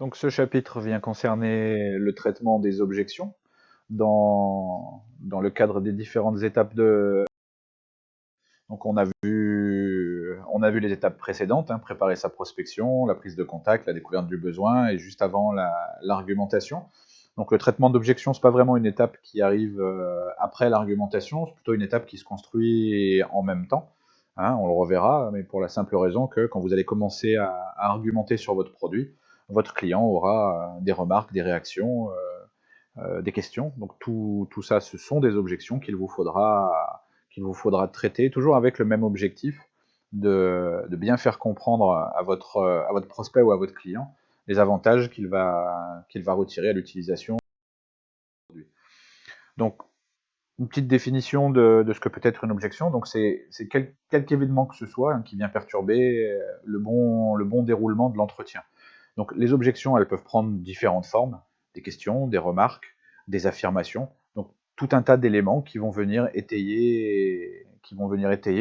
Donc ce chapitre vient concerner le traitement des objections dans le cadre des différentes étapes de... Donc on a vu les étapes précédentes, hein, préparer sa prospection, la prise de contact, la découverte du besoin et juste avant l'argumentation. Donc le traitement d'objections, c'est pas vraiment une étape qui arrive après l'argumentation, c'est plutôt une étape qui se construit en même temps. Hein, on le reverra, mais pour la simple raison que quand vous allez commencer à argumenter sur votre produit, votre client aura des remarques, des réactions, des questions. Donc tout ça, ce sont des objections qu'il vous faudra traiter, toujours avec le même objectif de bien faire comprendre à votre prospect ou à votre client les avantages qu'il va retirer à l'utilisation. Donc, une petite définition de ce que peut être une objection. Donc, c'est quelque événement que ce soit hein, qui vient perturber le bon déroulement de l'entretien. Donc, les objections, elles peuvent prendre différentes formes, des questions, des remarques, des affirmations. Donc, tout un tas d'éléments qui vont venir étayer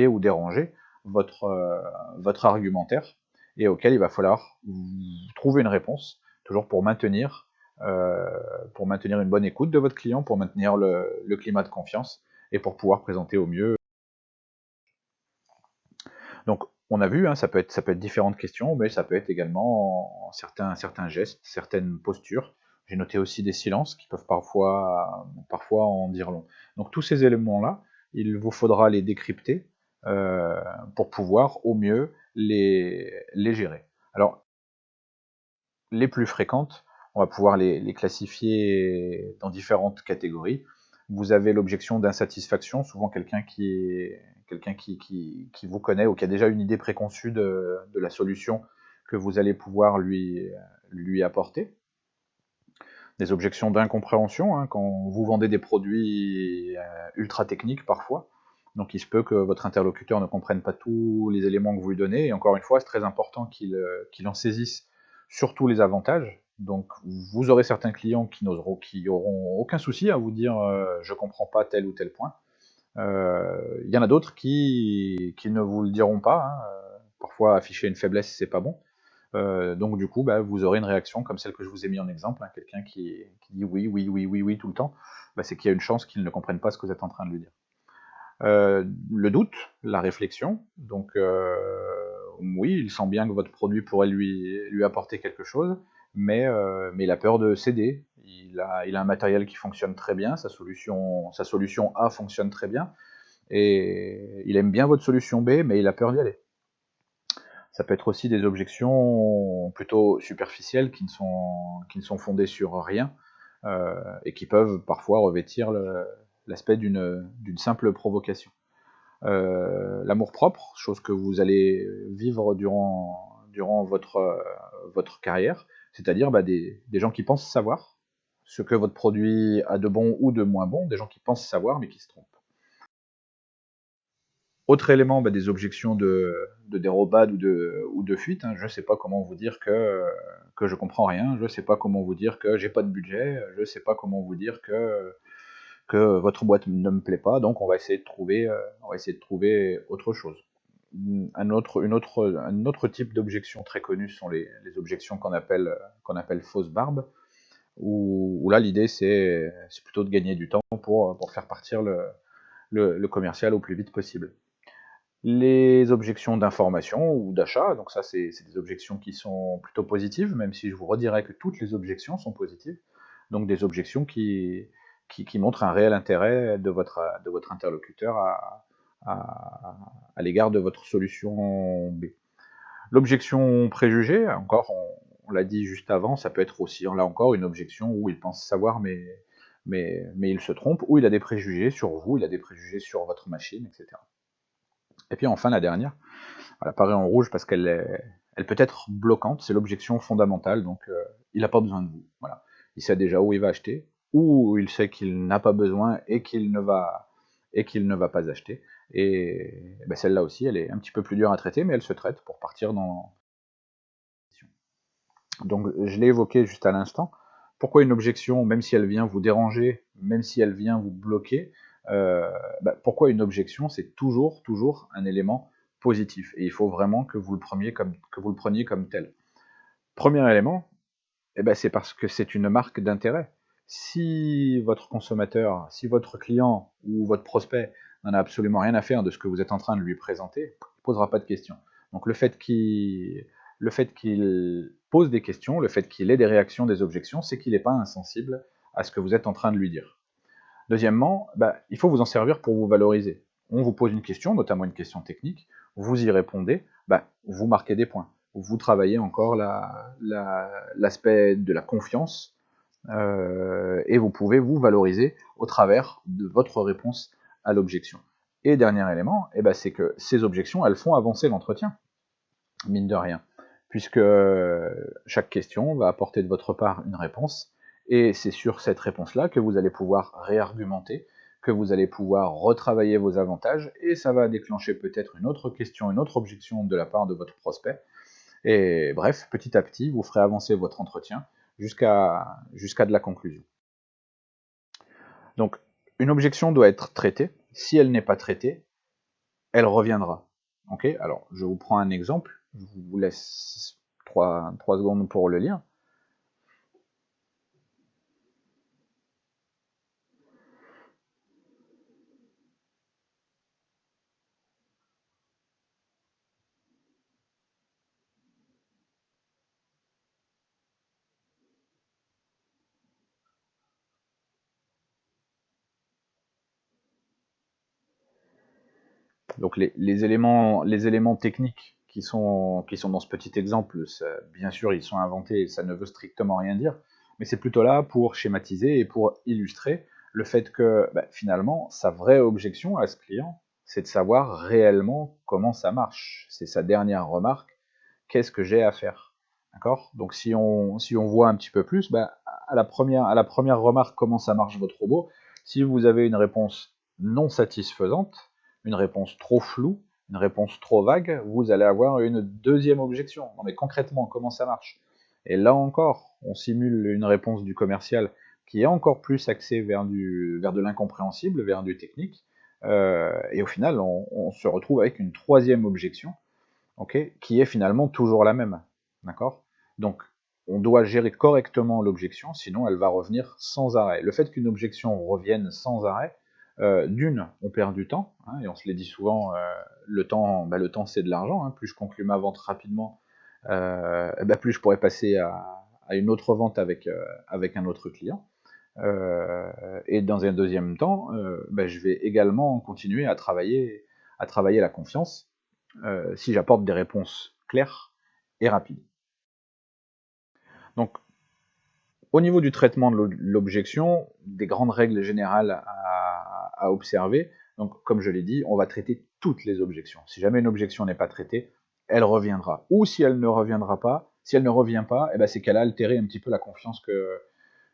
ou déranger votre argumentaire et auquel il va falloir trouver une réponse, toujours euh, pour maintenir une bonne écoute de votre client, pour maintenir le climat de confiance et pour pouvoir présenter au mieux. Donc, on a vu, hein, ça peut être différentes questions, mais ça peut être également certains gestes, certaines postures. J'ai noté aussi des silences qui peuvent parfois en dire long. Donc, tous ces éléments-là, il vous faudra les décrypter pour pouvoir au mieux les gérer. Alors, les plus fréquentes, on va pouvoir les classifier dans différentes catégories. Vous avez l'objection d'insatisfaction, souvent quelqu'un qui vous connaît ou qui a déjà une idée préconçue de la solution que vous allez pouvoir lui apporter. Des objections d'incompréhension, hein, quand vous vendez des produits ultra techniques parfois. Donc il se peut que votre interlocuteur ne comprenne pas tous les éléments que vous lui donnez. Et encore une fois, c'est très important qu'il en saisisse surtout les avantages. Donc vous aurez certains clients qui auront aucun souci à vous dire je comprends pas tel ou tel point. Il y en a d'autres qui ne vous le diront pas. Hein. Parfois afficher une faiblesse c'est pas bon. Donc du coup, bah, vous aurez une réaction comme celle que je vous ai mis en exemple, hein, quelqu'un qui dit oui, oui, oui, oui, oui tout le temps, bah, c'est qu'il y a une chance qu'il ne comprenne pas ce que vous êtes en train de lui dire. Le doute, la réflexion, donc oui, il sent bien que votre produit pourrait lui apporter quelque chose, mais il a peur de céder. Il a un matériel qui fonctionne très bien, sa solution A fonctionne très bien, et il aime bien votre solution B, mais il a peur d'y aller. Ça peut être aussi des objections plutôt superficielles qui ne sont fondées sur rien et qui peuvent parfois revêtir l'aspect d'une simple provocation. L'amour-propre, chose que vous allez vivre durant votre carrière, c'est-à-dire bah, des gens qui pensent savoir ce que votre produit a de bon ou de moins bon, des gens qui pensent savoir mais qui se trompent. Autre élément, bah, des objections de dérobade ou de fuite. Hein. Je ne sais pas comment vous dire que je comprends rien, je ne sais pas comment vous dire que j'ai pas de budget, je ne sais pas comment vous dire que votre boîte ne me plaît pas, donc on va essayer de trouver autre chose. Un autre type d'objection très connu sont les objections qu'on appelle fausses barbes, où là l'idée c'est plutôt de gagner du temps pour faire partir le commercial au plus vite possible. Les objections d'information ou d'achat, donc ça c'est des objections qui sont plutôt positives, même si je vous redirais que toutes les objections sont positives, donc des objections qui montrent un réel intérêt de votre interlocuteur à l'égard de votre solution B. L'objection préjugée, encore on l'a dit juste avant, ça peut être aussi là encore une objection où il pense savoir mais il se trompe, ou il a des préjugés sur vous, il a des préjugés sur votre machine, etc. Et puis enfin la dernière, elle apparaît en rouge parce elle peut être bloquante, c'est l'objection fondamentale, donc il n'a pas besoin de vous. Voilà. Il sait déjà où il va acheter, ou il sait qu'il n'a pas besoin et qu'il ne va pas acheter. Et ben celle-là aussi, elle est un petit peu plus dure à traiter, mais elle se traite pour partir dans... Donc je l'ai évoqué juste à l'instant. Pourquoi une objection, même si elle vient vous déranger, même si elle vient vous bloquer, pourquoi une objection, c'est toujours un élément positif. Et il faut vraiment que vous le preniez comme tel. Premier élément, Eh ben, c'est parce que c'est une marque d'intérêt. Si votre consommateur, si votre client ou votre prospect n'en a absolument rien à faire de ce que vous êtes en train de lui présenter, il ne posera pas de questions. Donc le fait qu'il pose des questions, le fait qu'il ait des réactions, des objections, c'est qu'il n'est pas insensible à ce que vous êtes en train de lui dire. Deuxièmement, il faut vous en servir pour vous valoriser. On vous pose une question, notamment une question technique, vous y répondez, vous marquez des points. Vous travaillez encore l'aspect de la confiance et vous pouvez vous valoriser au travers de votre réponse à l'objection. Et dernier élément, c'est que ces objections, elles font avancer l'entretien, mine de rien, puisque chaque question va apporter de votre part une réponse, et c'est sur cette réponse-là que vous allez pouvoir réargumenter, que vous allez pouvoir retravailler vos avantages, et ça va déclencher peut-être une autre question, une autre objection de la part de votre prospect. Et bref, petit à petit, vous ferez avancer votre entretien jusqu'à de la conclusion. Donc, une objection doit être traitée. Si elle n'est pas traitée, elle reviendra. Ok. Alors, je vous prends un exemple. Je vous laisse 3 secondes pour le lire. Donc les éléments techniques qui sont dans ce petit exemple, ça, bien sûr, ils sont inventés, ça ne veut strictement rien dire, mais c'est plutôt là pour schématiser et pour illustrer le fait que finalement, sa vraie objection à ce client, c'est de savoir réellement comment ça marche. C'est sa dernière remarque, qu'est-ce que j'ai à faire? D'accord? Donc si on voit un petit peu plus, à la première remarque comment ça marche votre robot, si vous avez une réponse non satisfaisante, une réponse trop floue, une réponse trop vague, vous allez avoir une deuxième objection. Non mais concrètement, comment ça marche? Et là encore, on simule une réponse du commercial qui est encore plus axée vers de l'incompréhensible, vers du technique, et au final, on se retrouve avec une troisième objection, okay, qui est finalement toujours la même. D'accord? Donc, on doit gérer correctement l'objection, sinon elle va revenir sans arrêt. Le fait qu'une objection revienne sans arrêt, d'une, on perd du temps, hein, et on se l'est dit souvent, le temps c'est de l'argent, hein, plus je conclue ma vente rapidement, plus je pourrais passer à une autre vente avec un autre client. Et dans un deuxième temps, je vais également continuer à travailler la confiance, si j'apporte des réponses claires et rapides. Donc, au niveau du traitement de l'objection, des grandes règles générales à observer. Donc, comme je l'ai dit, on va traiter toutes les objections. Si jamais une objection n'est pas traitée, elle reviendra. Ou si elle ne reviendra pas, si elle ne revient pas, c'est qu'elle a altéré un petit peu la confiance que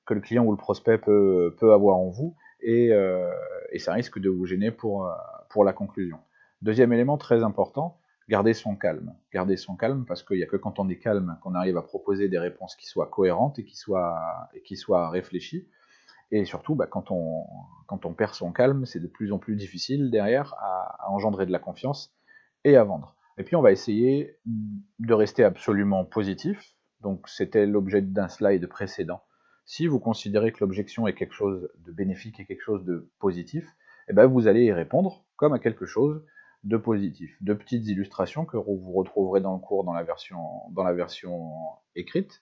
le client ou le prospect peut avoir en vous, et ça risque de vous gêner pour la conclusion. Deuxième élément très important, garder son calme. Garder son calme parce qu'il n'y a que quand on est calme qu'on arrive à proposer des réponses qui soient cohérentes et qui soient réfléchies. Et surtout, quand on perd son calme, c'est de plus en plus difficile derrière à engendrer de la confiance et à vendre. Et puis on va essayer de rester absolument positif. Donc c'était l'objet d'un slide précédent. Si vous considérez que l'objection est quelque chose de bénéfique et quelque chose de positif, vous allez y répondre comme à quelque chose de positif. De petites illustrations que vous retrouverez dans le cours dans la version écrite.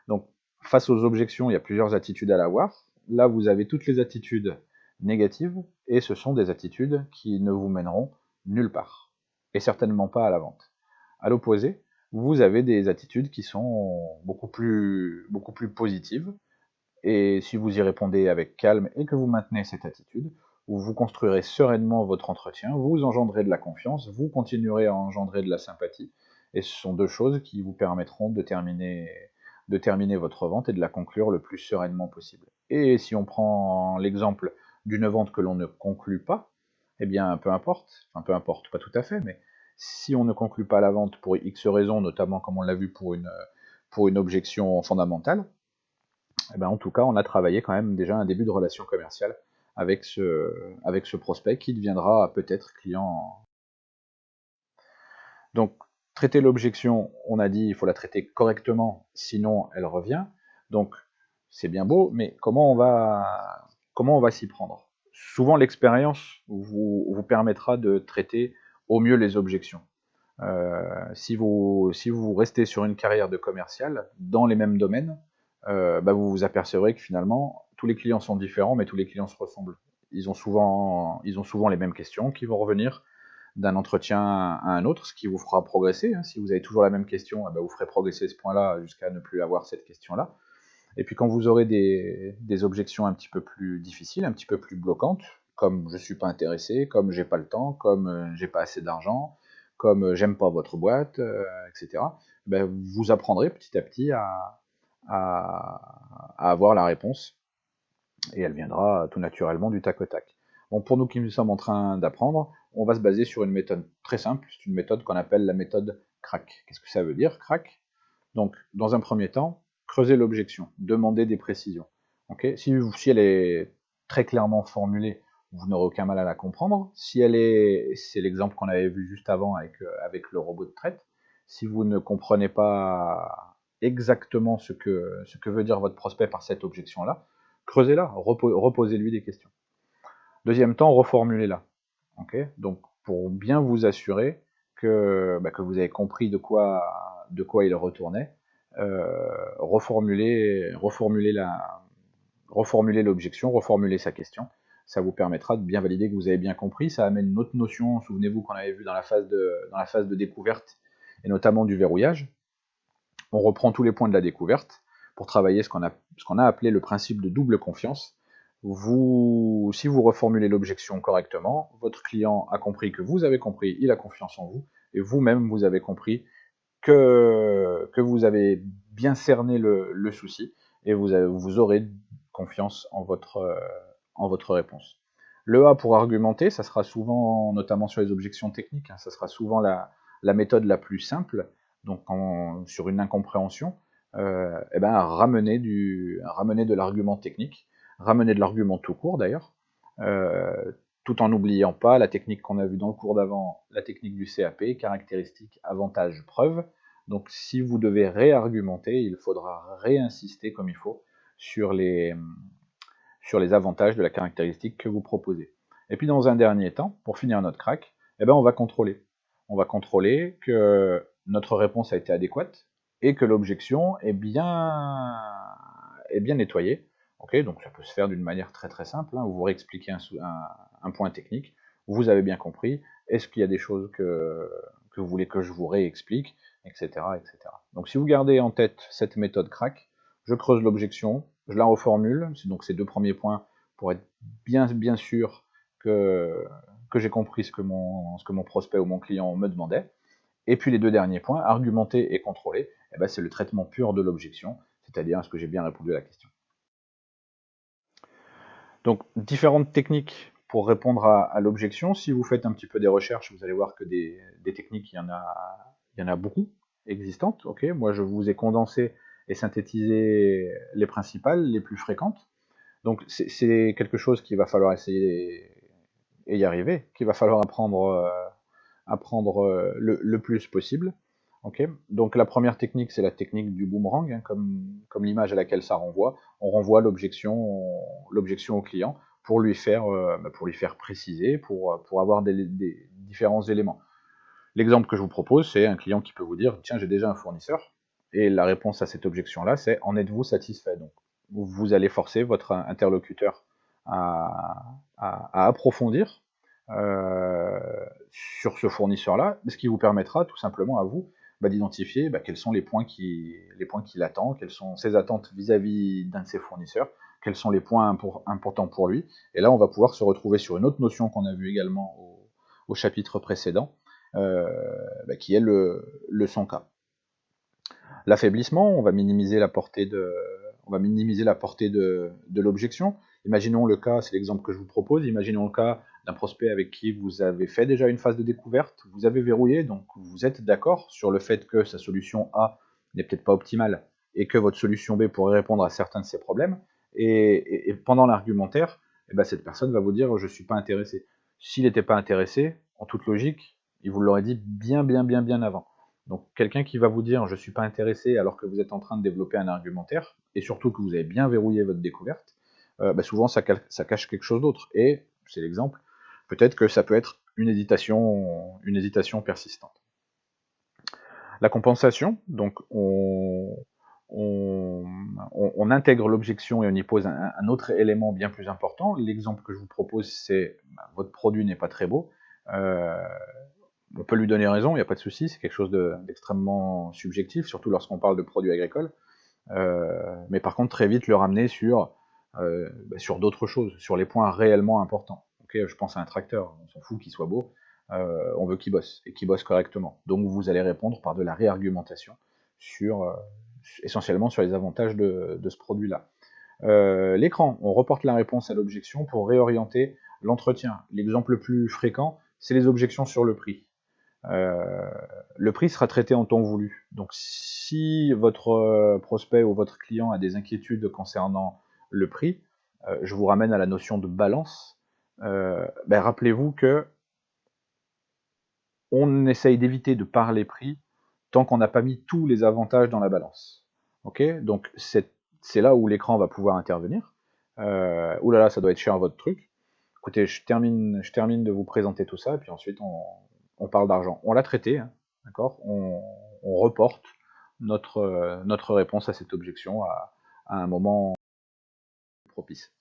Donc face aux objections, il y a plusieurs attitudes à avoir. Là, vous avez toutes les attitudes négatives, et ce sont des attitudes qui ne vous mèneront nulle part, et certainement pas à la vente. À l'opposé, vous avez des attitudes qui sont beaucoup plus positives, et si vous y répondez avec calme et que vous maintenez cette attitude, vous construirez sereinement votre entretien, vous engendrez de la confiance, vous continuerez à engendrer de la sympathie, et ce sont deux choses qui vous permettront de terminer votre vente et de la conclure le plus sereinement possible. Et si on prend l'exemple d'une vente que l'on ne conclut pas, eh bien peu importe, pas tout à fait, mais si on ne conclut pas la vente pour X raisons, notamment comme on l'a vu pour une objection fondamentale, en tout cas on a travaillé quand même déjà un début de relation commerciale avec ce prospect qui deviendra peut-être client. Donc traiter l'objection, on a dit, il faut la traiter correctement, sinon elle revient. Donc, c'est bien beau, mais comment on va s'y prendre? Souvent, l'expérience vous permettra de traiter au mieux les objections. Si vous restez sur une carrière de commercial dans les mêmes domaines, vous vous apercevrez que finalement, tous les clients sont différents, mais tous les clients se ressemblent. Ils ont souvent les mêmes questions qui vont revenir d'un entretien à un autre, ce qui vous fera progresser, hein. Si vous avez toujours la même question, vous ferez progresser ce point-là jusqu'à ne plus avoir cette question-là. Et puis quand vous aurez des objections un petit peu plus difficiles, un petit peu plus bloquantes, comme je suis pas intéressé, comme j'ai pas le temps, comme j'ai pas assez d'argent, comme j'aime pas votre boîte, etc., vous apprendrez petit à petit à avoir la réponse et elle viendra tout naturellement du tac au tac. Bon, pour nous qui sommes en train d'apprendre, on va se baser sur une méthode très simple, c'est une méthode qu'on appelle la méthode CRAC. Qu'est-ce que ça veut dire, CRAC? Donc, dans un premier temps, creusez l'objection, demandez des précisions. Okay, si elle est très clairement formulée, vous n'aurez aucun mal à la comprendre. Si elle est, c'est l'exemple qu'on avait vu juste avant avec le robot de traite, si vous ne comprenez pas exactement ce que veut dire votre prospect par cette objection-là, creusez-la, reposez-lui des questions. Deuxième temps, reformulez-la. Okay, donc, pour bien vous assurer que vous avez compris de quoi il retournait, reformuler l'objection, reformuler sa question. Ça vous permettra de bien valider que vous avez bien compris. Ça amène une autre notion, souvenez-vous qu'on avait vu dans la phase de découverte, et notamment du verrouillage. On reprend tous les points de la découverte pour travailler ce qu'on a appelé le principe de double confiance. Si vous reformulez l'objection correctement, votre client a compris que vous avez compris, il a confiance en vous, et vous-même, vous avez compris que vous avez bien cerné le souci, et vous aurez confiance en votre réponse. Le A pour argumenter, ça sera souvent, notamment sur les objections techniques, hein, ça sera souvent la méthode la plus simple, donc sur une incompréhension, ramener de l'argument technique, ramener de l'argument tout court d'ailleurs, tout en n'oubliant pas la technique qu'on a vue dans le cours d'avant, la technique du CAP, caractéristiques, avantages, preuves. Donc si vous devez réargumenter, il faudra réinsister comme il faut sur les avantages de la caractéristique que vous proposez. Et puis dans un dernier temps, pour finir notre crack, on va contrôler. On va contrôler que notre réponse a été adéquate et que l'objection est bien nettoyée. Okay, donc ça peut se faire d'une manière très très simple, hein, où vous réexpliquez un point technique, vous avez bien compris, est-ce qu'il y a des choses que vous voulez que je vous réexplique, etc., etc. Donc si vous gardez en tête cette méthode crack, je creuse l'objection, je la reformule, donc ces deux premiers points pour être bien sûr que j'ai compris ce que mon prospect ou mon client me demandait. Et puis les deux derniers points, argumenter et contrôler, c'est le traitement pur de l'objection, c'est-à-dire est-ce que j'ai bien répondu à la question. Donc différentes techniques pour répondre à l'objection. Si vous faites un petit peu des recherches, vous allez voir que des techniques, il y en a beaucoup existantes. Okay, moi, je vous ai condensé et synthétisé les principales, les plus fréquentes. Donc c'est quelque chose qu'il va falloir essayer et y arriver, qu'il va falloir apprendre le plus possible. Okay, donc la première technique, c'est la technique du boomerang, hein, comme l'image à laquelle ça renvoie. On renvoie l'objection au client pour lui faire préciser, pour avoir des différents éléments. L'exemple que je vous propose, c'est un client qui peut vous dire « Tiens, j'ai déjà un fournisseur », et la réponse à cette objection-là, c'est « En êtes-vous satisfait ?» Donc, vous allez forcer votre interlocuteur à approfondir sur ce fournisseur-là, ce qui vous permettra tout simplement à vous d'identifier quels sont les points qu'il attend, quelles sont ses attentes vis-à-vis d'un de ses fournisseurs, quels sont les points importants pour lui. Et là, on va pouvoir se retrouver sur une autre notion qu'on a vue également au chapitre précédent, qui est le 100K. L'affaiblissement, on va minimiser la portée de l'objection. Imaginons le cas, c'est l'exemple que je vous propose, imaginons le cas d'un prospect avec qui vous avez fait déjà une phase de découverte, vous avez verrouillé, donc vous êtes d'accord sur le fait que sa solution A n'est peut-être pas optimale et que votre solution B pourrait répondre à certains de ses problèmes, et pendant l'argumentaire, cette personne va vous dire « je ne suis pas intéressé ». S'il n'était pas intéressé, en toute logique, il vous l'aurait dit bien avant. Donc quelqu'un qui va vous dire je ne suis pas intéressé alors que vous êtes en train de développer un argumentaire, et surtout que vous avez bien verrouillé votre découverte, souvent ça cache quelque chose d'autre. Et c'est l'exemple, peut-être que ça peut être une hésitation persistante. La compensation, donc on intègre l'objection et on y pose un autre élément bien plus important. L'exemple que je vous propose, c'est votre produit n'est pas très beau. On peut lui donner raison, il n'y a pas de souci, c'est quelque chose d'extrêmement subjectif, surtout lorsqu'on parle de produits agricoles. Mais par contre, très vite le ramener sur d'autres choses, sur les points réellement importants. Okay, je pense à un tracteur, on s'en fout qu'il soit beau, on veut qu'il bosse, et qu'il bosse correctement. Donc vous allez répondre par de la réargumentation essentiellement sur les avantages de ce produit-là. L'écran, on reporte la réponse à l'objection pour réorienter l'entretien. L'exemple le plus fréquent, c'est les objections sur le prix. Le prix sera traité en temps voulu. Donc si votre prospect ou votre client a des inquiétudes concernant le prix, je vous ramène à la notion de balance. Rappelez-vous que on essaye d'éviter de parler prix tant qu'on n'a pas mis tous les avantages dans la balance. Ok, donc c'est là où l'écran va pouvoir intervenir. Oulala, ça doit être cher votre truc. Écoutez, je termine de vous présenter tout ça, et puis ensuite on parle d'argent. On l'a traité, hein, d'accord, on reporte notre réponse à cette objection à un moment propice.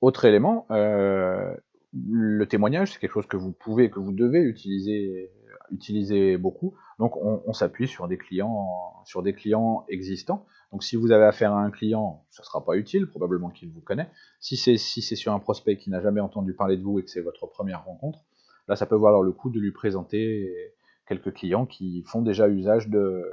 Autre élément, le témoignage, c'est quelque chose que vous pouvez, que vous devez utiliser beaucoup. Donc on s'appuie sur des clients existants. Donc si vous avez affaire à un client, ça ne sera pas utile, probablement qu'il vous connaît. Si c'est sur un prospect qui n'a jamais entendu parler de vous et que c'est votre première rencontre, là ça peut valoir le coup de lui présenter quelques clients qui font déjà usage de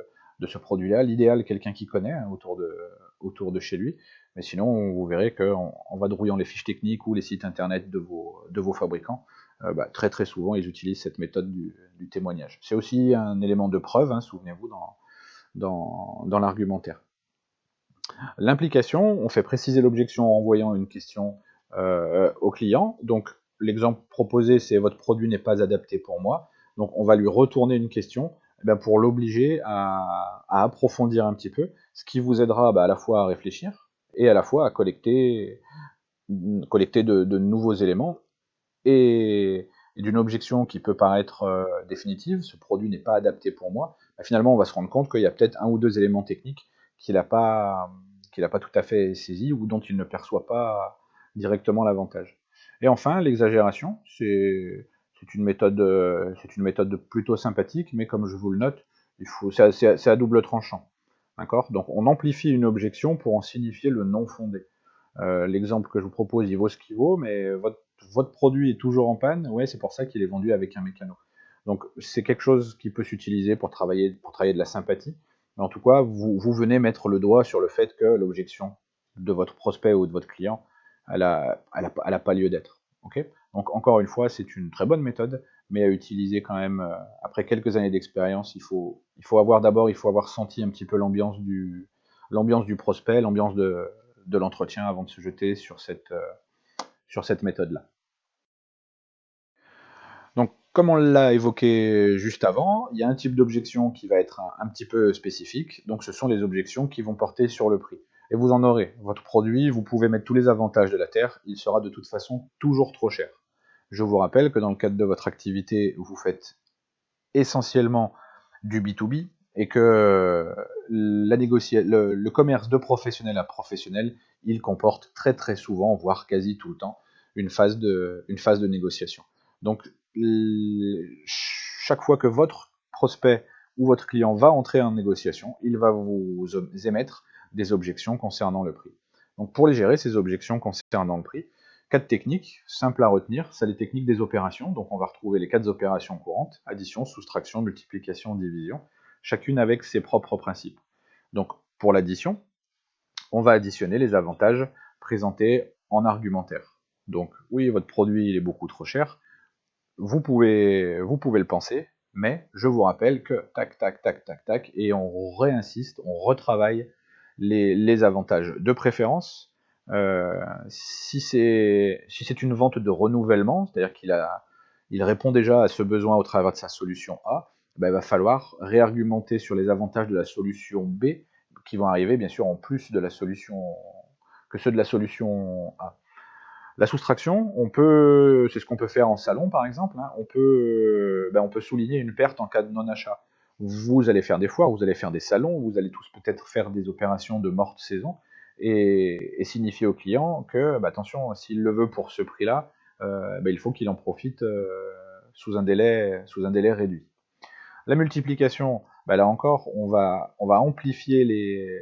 ce produit-là. L'idéal, quelqu'un qui connaît, hein, autour de chez lui. Mais sinon, vous verrez qu'en vadrouillant les fiches techniques ou les sites internet de vos fabricants, très très souvent, ils utilisent cette méthode du témoignage. C'est aussi un élément de preuve, hein, souvenez-vous, dans l'argumentaire. L'implication, on fait préciser l'objection en envoyant une question au client. Donc, l'exemple proposé, c'est « votre produit n'est pas adapté pour moi ». Donc, on va lui retourner une question pour l'obliger à approfondir un petit peu, ce qui vous aidera à la fois à réfléchir et à la fois à collecter de nouveaux éléments et d'une objection qui peut paraître définitive, ce produit n'est pas adapté pour moi, finalement on va se rendre compte qu'il y a peut-être un ou deux éléments techniques qu'il n'a pas tout à fait saisi ou dont il ne perçoit pas directement l'avantage. Et enfin, l'exagération, c'est une méthode plutôt sympathique, mais comme je vous le note, c'est à double tranchant. D'accord ? Donc on amplifie une objection pour en signifier le non fondé. L'exemple que je vous propose, il vaut ce qu'il vaut, mais votre produit est toujours en panne, ouais, c'est pour ça qu'il est vendu avec un mécano. Donc c'est quelque chose qui peut s'utiliser pour travailler de la sympathie, mais en tout cas, vous venez mettre le doigt sur le fait que l'objection de votre prospect ou de votre client, elle a pas lieu d'être. Okay ? Donc encore une fois, c'est une très bonne méthode, mais à utiliser quand même, après quelques années d'expérience, il faut avoir senti un petit peu l'ambiance du prospect, l'ambiance de l'entretien avant de se jeter sur cette méthode-là. Donc, comme on l'a évoqué juste avant, il y a un type d'objection qui va être un petit peu spécifique, donc ce sont les objections qui vont porter sur le prix. Et vous en aurez. Votre produit, vous pouvez mettre tous les avantages de la Terre, il sera de toute façon toujours trop cher. Je vous rappelle que dans le cadre de votre activité, vous faites essentiellement du B2B, et que le commerce de professionnel à professionnel, il comporte très très souvent, voire quasi tout le temps, une phase de négociation. Donc chaque fois que votre prospect ou votre client va entrer en négociation, il va vous émettre des objections concernant le prix. Donc pour les gérer, ces objections concernant le prix, 4 techniques simples à retenir, c'est les techniques des opérations, donc on va retrouver les 4 opérations courantes, addition, soustraction, multiplication, division, chacune avec ses propres principes. Donc pour l'addition, on va additionner les avantages présentés en argumentaire. Donc oui, votre produit il est beaucoup trop cher, vous pouvez le penser, mais je vous rappelle que tac, tac, tac, tac, tac, et on réinsiste, on retravaille les avantages. De préférence, si c'est une vente de renouvellement, c'est-à-dire qu'il répond déjà à ce besoin au travers de sa solution A, ben, il va falloir réargumenter sur les avantages de la solution B, qui vont arriver bien sûr en plus de la solution que ceux de la solution A. La soustraction, c'est ce qu'on peut faire en salon par exemple, hein. On peut souligner une perte en cas de non-achat. Vous allez faire des foires, vous allez faire des salons, vous allez tous peut-être faire des opérations de morte saison, et signifier au client que, attention, s'il le veut pour ce prix-là, il faut qu'il en profite sous un délai réduit. La multiplication, là encore, on va amplifier les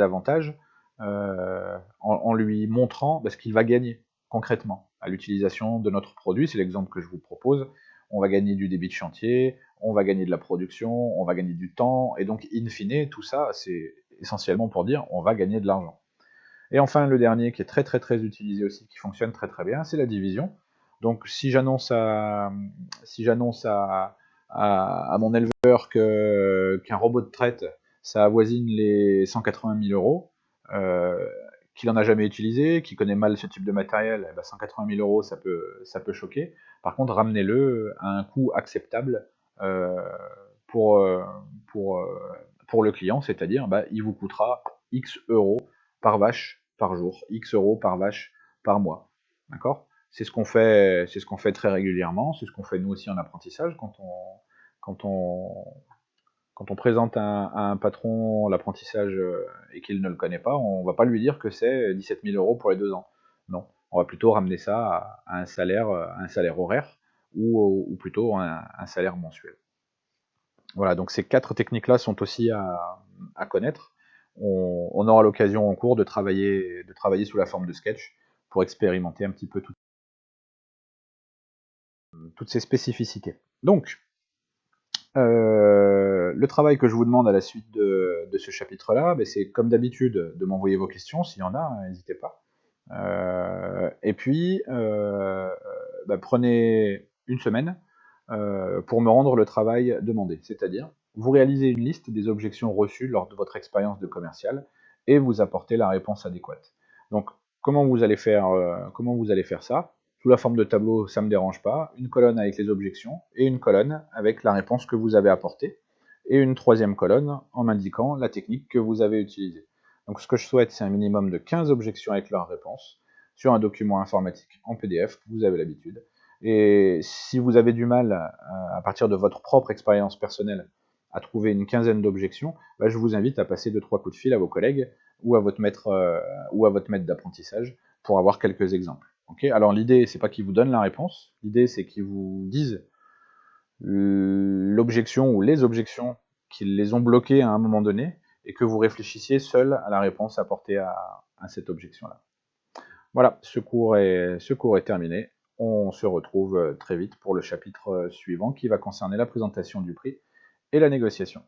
avantages en lui montrant ce qu'il va gagner concrètement à l'utilisation de notre produit. C'est l'exemple que je vous propose. On va gagner du débit de chantier, on va gagner de la production, on va gagner du temps, et donc in fine, tout ça, c'est essentiellement pour dire on va gagner de l'argent. Et enfin, le dernier qui est très très très utilisé aussi, qui fonctionne très très bien, c'est la division. Donc si j'annonce à mon éleveur qu'un robot de traite, ça avoisine les 180 000 euros, qu'il n'en a jamais utilisé, qu'il connaît mal ce type de matériel, 180 000 euros, ça peut choquer. Par contre, ramenez-le à un coût acceptable euh, pour, euh, pour, euh, pour le client, c'est-à-dire il vous coûtera X euros par vache par jour, X euros par vache par mois. D'accord? C'est ce qu'on fait très régulièrement, c'est ce qu'on fait nous aussi en apprentissage quand on présente à un patron l'apprentissage et qu'il ne le connaît pas, on ne va pas lui dire que c'est 17 000 euros pour les 2 ans. Non, on va plutôt ramener ça à un salaire horaire ou plutôt un salaire mensuel. Voilà, donc ces 4 techniques-là sont aussi à connaître. On aura l'occasion en cours de travailler sous la forme de sketch pour expérimenter un petit peu toutes ces spécificités. Donc, le travail que je vous demande à la suite de ce chapitre-là, c'est comme d'habitude de m'envoyer vos questions, s'il y en a, n'hésitez pas. Et puis, prenez une semaine pour me rendre le travail demandé, c'est-à-dire vous réalisez une liste des objections reçues lors de votre expérience de commercial et vous apportez la réponse adéquate. Donc, comment vous allez faire ça? Sous la forme de tableau, ça ne me dérange pas, une colonne avec les objections et une colonne avec la réponse que vous avez apportée, et une troisième colonne en m'indiquant la technique que vous avez utilisée. Donc ce que je souhaite, c'est un minimum de 15 objections avec leur réponse sur un document informatique en PDF, vous avez l'habitude. Et si vous avez du mal, à partir de votre propre expérience personnelle, à trouver une quinzaine d'objections, je vous invite à passer 2-3 coups de fil à vos collègues ou à votre maître d'apprentissage pour avoir quelques exemples. Okay, alors l'idée, c'est pas qu'ils vous donnent la réponse, l'idée c'est qu'ils vous disent l'objection ou les objections qui les ont bloquées à un moment donné, et que vous réfléchissiez seul à la réponse apportée à cette objection-là. Voilà, ce cours est terminé. On se retrouve très vite pour le chapitre suivant qui va concerner la présentation du prix et la négociation.